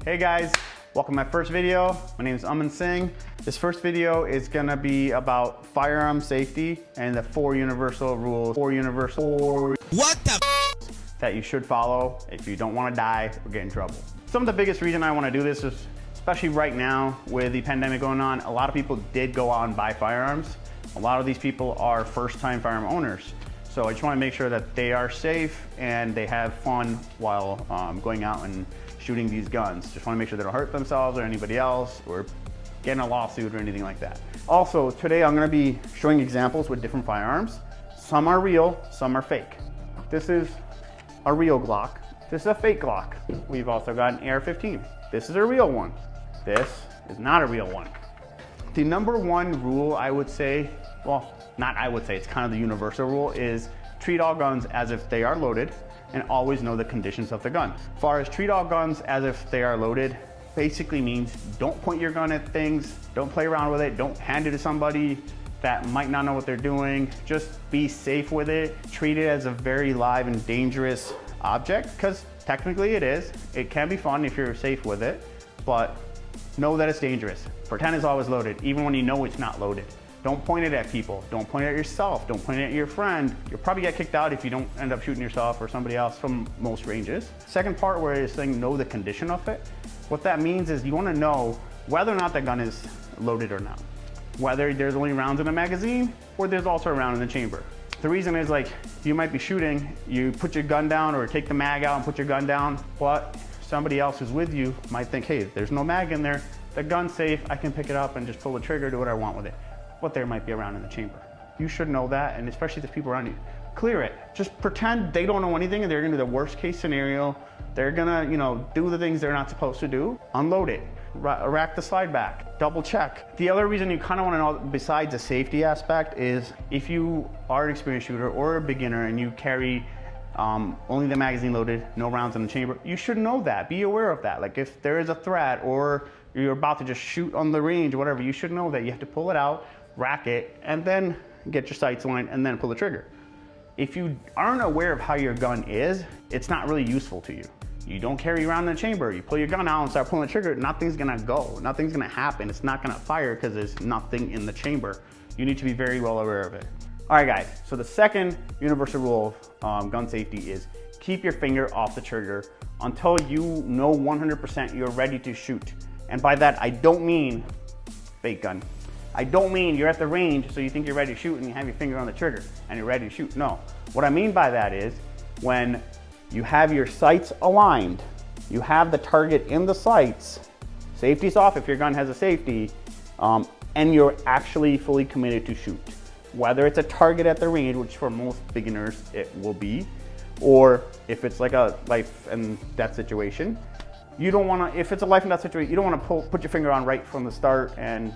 Hey guys, welcome to my first video. My name is Aman Singh. This first video is gonna be about firearm safety and the four universal rules, that you should follow if you don't wanna die or get in trouble. Some of the biggest reason I wanna do this is, especially right now with the pandemic going on, a lot of people did go out and buy firearms. A lot of these people are first-time firearm owners. So I just wanna make sure that they are safe and they have fun while going out and shooting these guns. Just wanna make sure they don't hurt themselves or anybody else or get in a lawsuit or anything like that. Also, today I'm gonna be showing examples with different firearms. Some are real, some are fake. This is a real Glock. This is a fake Glock. We've also got an AR-15. This is a real one. This is not a real one. The number one rule I would say, well, not I would say, it's kind of the universal rule, is treat all guns as if they are loaded and always know the conditions of the gun. As far as treat all guns as if they are loaded, basically means don't point your gun at things, don't play around with it, don't hand it to somebody that might not know what they're doing. Just be safe with it. Treat it as a very live and dangerous object, because technically it is. It can be fun if you're safe with it, but know that it's dangerous. Pretend it's always loaded, even when you know it's not loaded. Don't point it at people. Don't point it at yourself. Don't point it at your friend. You'll probably get kicked out if you don't end up shooting yourself or somebody else from most ranges. Second part where it's saying know the condition of it. What that means is you want to know whether or not the gun is loaded or not. Whether there's only rounds in the magazine or there's also a round in the chamber. The reason is, like, you might be shooting, you put your gun down or take the mag out and put your gun down, but somebody else who's with you might think, hey, there's no mag in there, the gun's safe, I can pick it up and just pull the trigger, do what I want with it. But there might be a round in the chamber. You should know that, and especially the people around you. Clear it. Just pretend they don't know anything and they're gonna do the worst case scenario. They're gonna, do the things they're not supposed to do. Unload it, rack the slide back, double check. The other reason you kinda wanna know, besides the safety aspect, is if you are an experienced shooter or a beginner and you carry only the magazine loaded, no rounds in the chamber, you should know that, be aware of that. Like if there is a threat or you're about to just shoot on the range or whatever, you should know that you have to pull it out, rack it, and then get your sights aligned and then pull the trigger. If you aren't aware of how your gun is, it's not really useful to you. You don't carry around in the chamber, you pull your gun out and start pulling the trigger, nothing's gonna go, nothing's gonna happen, it's not gonna fire because there's nothing in the chamber. You need to be very well aware of it. All right guys, so the second universal rule of gun safety is keep your finger off the trigger until you know 100% you're ready to shoot. And by that, I don't mean fake gun. I don't mean you're at the range so you think you're ready to shoot and you have your finger on the trigger and you're ready to shoot. No, what I mean by that is when you have your sights aligned, you have the target in the sights, safety's off if your gun has a safety, and you're actually fully committed to shoot. Whether it's a target at the range, which for most beginners it will be, or if it's like a life and death situation, you don't wanna, if it's a life and death situation, you don't wanna put your finger on right from the start and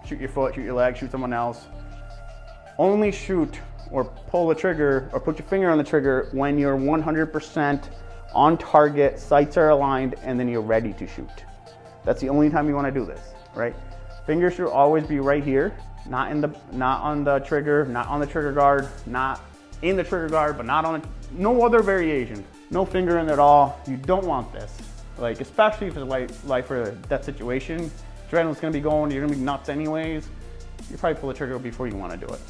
shoot your foot, shoot your leg, shoot someone else. Only shoot or pull the trigger or put your finger on the trigger when you're 100% on target, sights are aligned, and then you're ready to shoot. That's the only time you wanna do this, right? Fingers should always be right here, not on the trigger, not on the trigger guard, not in the trigger guard, but not on no other variation. No finger in at all. You don't want this. Like, especially if it's a life or death situation, adrenaline's gonna be going, you're gonna be nuts anyways. You probably pull the trigger before you wanna do it.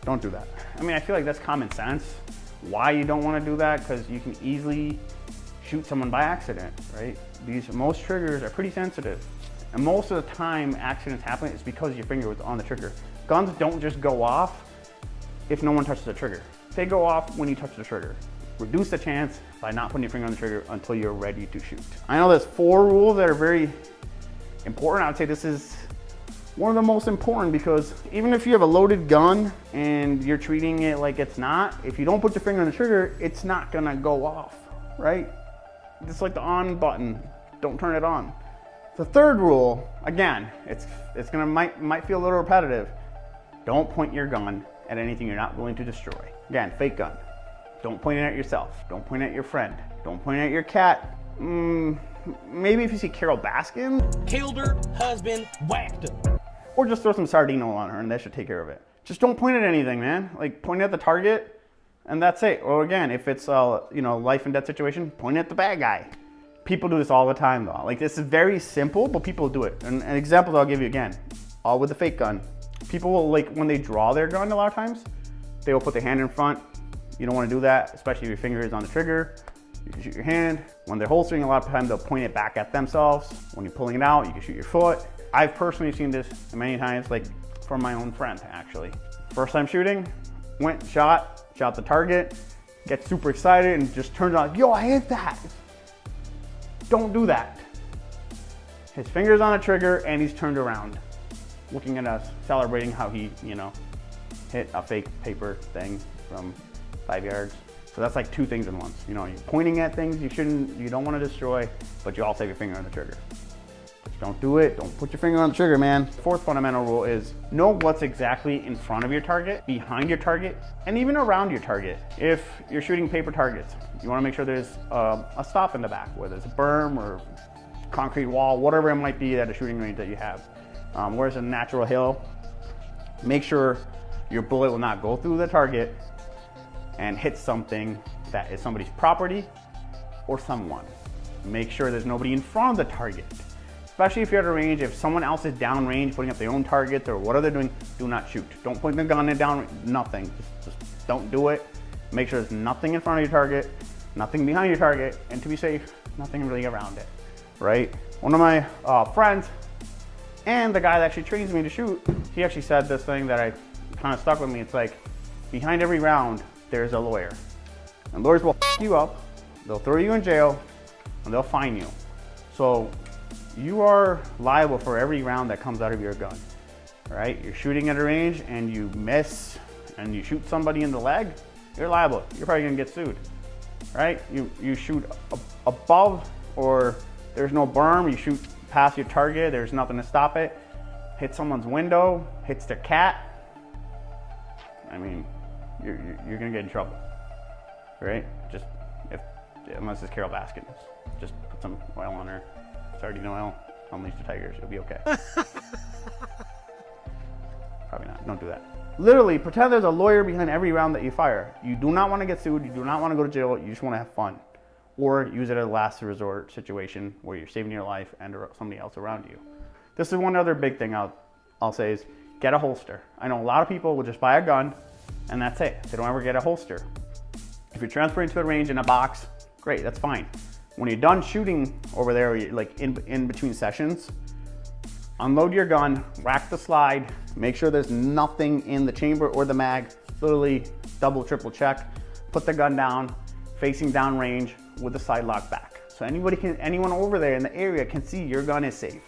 Don't do that. I mean, I feel like that's common sense. Why you don't wanna do that? Because you can easily shoot someone by accident, right? Most triggers are pretty sensitive. And most of the time accidents happen is because your finger was on the trigger. Guns don't just go off if no one touches the trigger. They go off when you touch the trigger. Reduce the chance by not putting your finger on the trigger until you're ready to shoot. I know there's 4 rules that are very important. I would say this is one of the most important, because even if you have a loaded gun and you're treating it like it's not, if you don't put your finger on the trigger, it's not gonna go off, right? It's like the on button, don't turn it on. The third rule, again, might feel a little repetitive. Don't point your gun at anything you're not willing to destroy. Again, fake gun. Don't point it at yourself. Don't point it at your friend. Don't point it at your cat. Maybe if you see Carol Baskin. Killed her husband, whacked her. Or just throw some sardine oil on her and that should take care of it. Just don't point at anything, man. Like, point at the target and that's it. Or again, if it's a life and death situation, point at the bad guy. People do this all the time though. Like this is very simple, but people do it. And an example I'll give you again, all with the fake gun. People will, like when they draw their gun a lot of times, they will put their hand in front. You don't want to do that, especially if your finger is on the trigger. You can shoot your hand. When they're holstering, a lot of times they'll point it back at themselves. When you're pulling it out, you can shoot your foot. I've personally seen this many times, like from my own friend actually. First time shooting, went, shot the target, gets super excited and just turns on, yo, I hit that. Don't do that. His finger's on the trigger and he's turned around, looking at us, celebrating how he, you know, hit a fake paper thing from 5 yards. So that's like two things in one. You know, you're pointing at things you don't want to destroy, but you also have your finger on the trigger. Don't do it. Don't put your finger on the trigger, man. Fourth fundamental rule is know what's exactly in front of your target, behind your target, and even around your target. If you're shooting paper targets, you want to make sure there's a stop in the back, whether it's a berm or concrete wall, whatever it might be at a shooting range that you have. Where it's a natural hill, make sure your bullet will not go through the target and hit something that is somebody's property or someone. Make sure there's nobody in front of the target. Especially if you're at a range, if someone else is downrange, putting up their own targets or whatever they're doing, do not shoot. Don't point the gun in down, nothing. Just don't do it. Make sure there's nothing in front of your target, nothing behind your target, and to be safe, nothing really around it, right? One of my friends and the guy that actually trains me to shoot, he actually said this thing that I kind of stuck with me. It's like, behind every round, there's a lawyer. And lawyers will f you up, they'll throw you in jail, and they'll fine you. So you are liable for every round that comes out of your gun, right? You're shooting at a range and you miss and you shoot somebody in the leg, you're liable. You're probably gonna get sued, right? You shoot above or there's no berm, you shoot past your target, there's nothing to stop it, hit someone's window, hits their cat. I mean, you're gonna get in trouble, right? Just unless it's Carol Baskin, just put some oil on her. Sardine oil, unleash the tigers, it'll be okay. Probably not, don't do that. Literally, pretend there's a lawyer behind every round that you fire. You do not want to get sued, you do not want to go to jail, you just want to have fun. Or use it as a last resort situation where you're saving your life and or somebody else around you. This is one other big thing I'll say is get a holster. I know a lot of people will just buy a gun and that's it. They don't ever get a holster. If you're transferring to a range in a box, great, that's fine. When you're done shooting over there, like in between sessions, unload your gun, rack the slide, make sure there's nothing in the chamber or the mag, literally double, triple check, put the gun down, facing down range with the side lock back. So anyone over there in the area can see your gun is safe,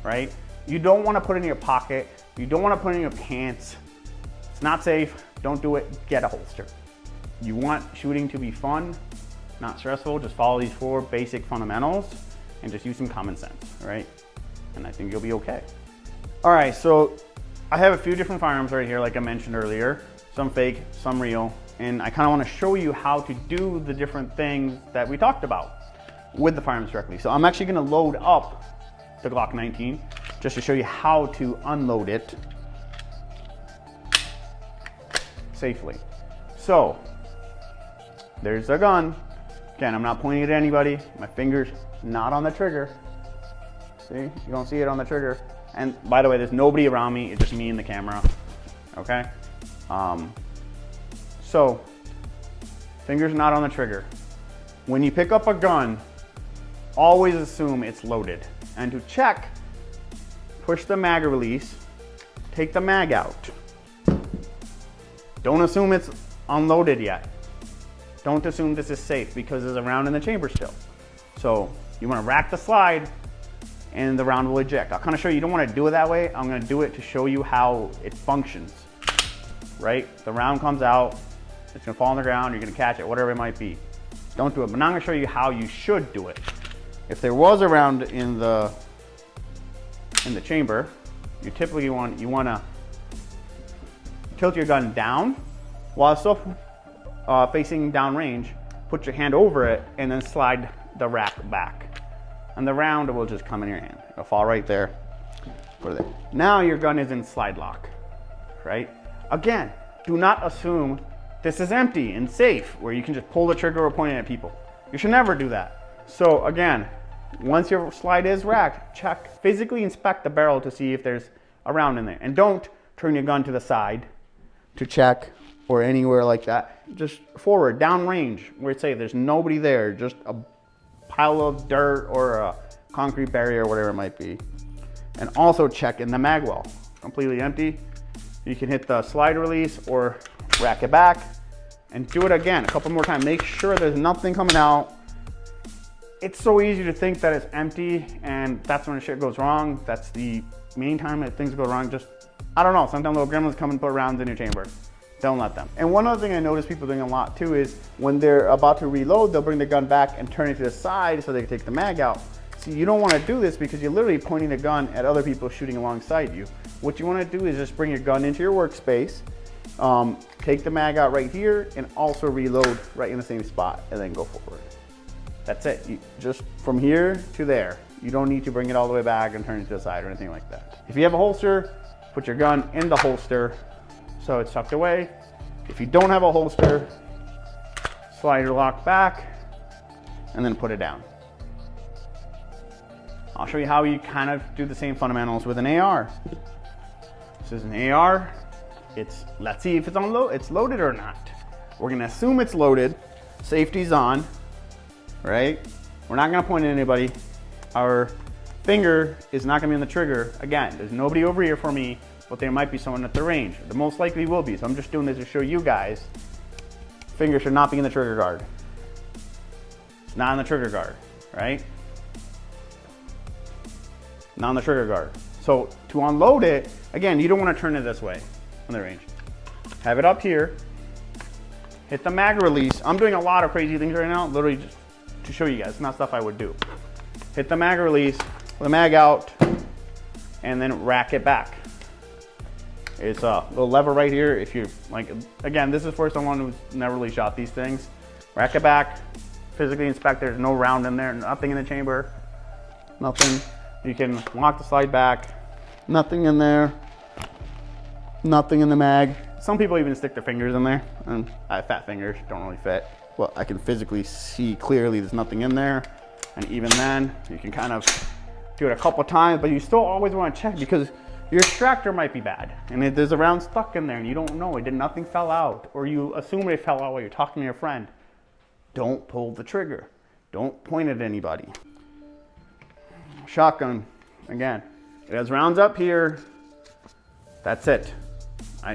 right? You don't want to put it in your pocket. You don't want to put it in your pants. It's not safe, don't do it, get a holster. You want shooting to be fun, not stressful, just follow these 4 basic fundamentals and just use some common sense, right? And I think you'll be okay. All right, so I have a few different firearms right here, like I mentioned earlier, some fake, some real, and I kind of want to show you how to do the different things that we talked about with the firearms directly. So I'm actually gonna load up the Glock 19 just to show you how to unload it safely. So there's the gun. Again, I'm not pointing it at anybody. My finger's not on the trigger. See, you don't see it on the trigger. And by the way, there's nobody around me. It's just me and the camera, okay? So, finger's not on the trigger. When you pick up a gun, always assume it's loaded. And to check, push the mag release, take the mag out. Don't assume it's unloaded yet. Don't assume this is safe because there's a round in the chamber still. So you want to rack the slide and the round will eject. I'll kind of show you, you don't want to do it that way. I'm going to do it to show you how it functions, right? The round comes out, it's going to fall on the ground, you're going to catch it, whatever it might be. Don't do it, but now I'm going to show you how you should do it. If there was a round in the chamber, you typically want to tilt your gun down while it's still facing downrange, put your hand over it, and then slide the rack back. And the round will just come in your hand. It'll fall right there. Put it there. Now your gun is in slide lock, right? Again, do not assume this is empty and safe, where you can just pull the trigger or point it at people. You should never do that. So again, once your slide is racked, check, physically inspect the barrel to see if there's a round in there. And don't turn your gun to the side to check or anywhere like that. Just forward, down range, where it's safe. There's nobody there, just a pile of dirt or a concrete barrier or whatever it might be. And also check in the mag well, completely empty. You can hit the slide release or rack it back and do it again a couple more times. Make sure there's nothing coming out. It's so easy to think that it's empty and that's when shit goes wrong. That's the main time that things go wrong. Just, I don't know, sometimes little gremlins come and put rounds in your chamber. Don't let them. And one other thing I notice people doing a lot too is when they're about to reload, they'll bring the gun back and turn it to the side so they can take the mag out. See, you don't want to do this because you're literally pointing the gun at other people shooting alongside you. What you want to do is just bring your gun into your workspace, take the mag out right here, and also reload right in the same spot, and then go forward. That's it. You, just from here to there. You don't need to bring it all the way back and turn it to the side or anything like that. If you have a holster, put your gun in the holster so it's tucked away. If you don't have a holster, slide your lock back and then put it down. I'll show you how you kind of do the same fundamentals with an AR. This is an AR. Let's see if it's loaded or not. We're gonna assume it's loaded. Safety's on, right? We're not gonna point at anybody. Our finger is not gonna be on the trigger. Again, there's nobody over here for me, but there might be someone at the range. The most likely will be, so I'm just doing this to show you guys. Finger should not be in the trigger guard. It's not in the trigger guard, right? Not on the trigger guard. So to unload it, again, you don't want to turn it this way on the range. Have it up here, hit the mag release. I'm doing a lot of crazy things right now, literally just to show you guys. It's not stuff I would do. Hit the mag release, the mag out, and then rack it back. It's a little lever right here. If you like, again, this is for someone who's never really shot these things. Rack it back, physically inspect. There's no round in there, nothing in the chamber, nothing. You can lock the slide back, nothing in there, nothing in the mag. Some people even stick their fingers in there, and I have fat fingers, don't really fit. Well, I can physically see clearly there's nothing in there, and even then, you can kind of do it a couple times, but you still always want to check because your extractor might be bad, and if there's a round stuck in there and you don't know, nothing fell out, or you assume it fell out while you're talking to your friend. Don't pull the trigger. Don't point at anybody. Shotgun, again, it has rounds up here. That's it.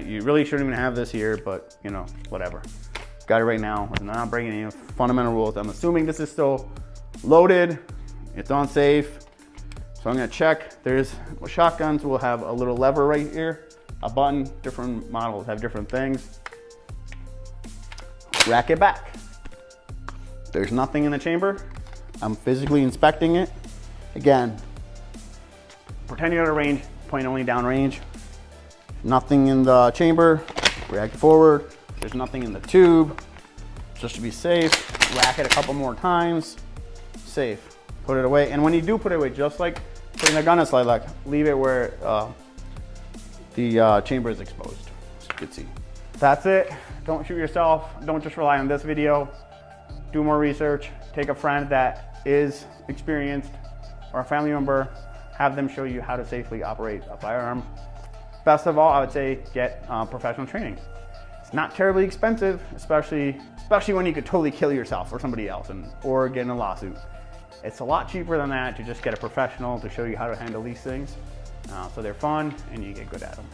You really shouldn't even have this here, but you know, whatever. Got it right now. I'm not breaking any fundamental rules. I'm assuming this is still loaded. It's on safe. So I'm gonna check. Shotguns will have a little lever right here, a button. Different models have different things. Rack it back. There's nothing in the chamber. I'm physically inspecting it. Again, pretend you're at a range, point only down range. Nothing in the chamber, rack it forward. There's nothing in the tube. Just to be safe, rack it a couple more times. Safe, put it away. And when you do put it away, just like putting the gun in a slide lock, leave it where the chamber is exposed, so you can see. That's it. Don't shoot yourself. Don't just rely on this video. Do more research. Take a friend that is experienced or a family member, have them show you how to safely operate a firearm. Best of all, I would say get professional training. It's not terribly expensive, especially when you could totally kill yourself or somebody else or get in a lawsuit. It's a lot cheaper than that to just get a professional to show you how to handle these things. So they're fun and you get good at them.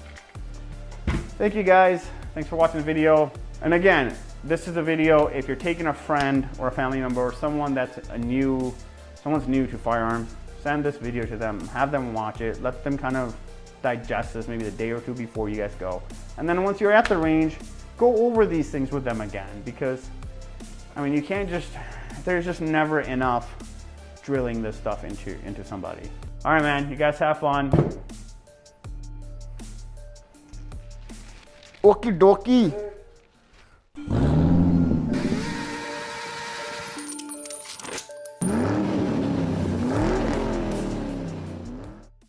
Thank you guys. Thanks for watching the video. And again, this is a video if you're taking a friend or a family member or someone that's someone's new to firearms, send this video to them, have them watch it, let them kind of digest this maybe the day or two before you guys go. And then once you're at the range, go over these things with them again because, I mean, you can't there's just never enough drilling this stuff into somebody. All right, man, you guys have fun. Okie dokie.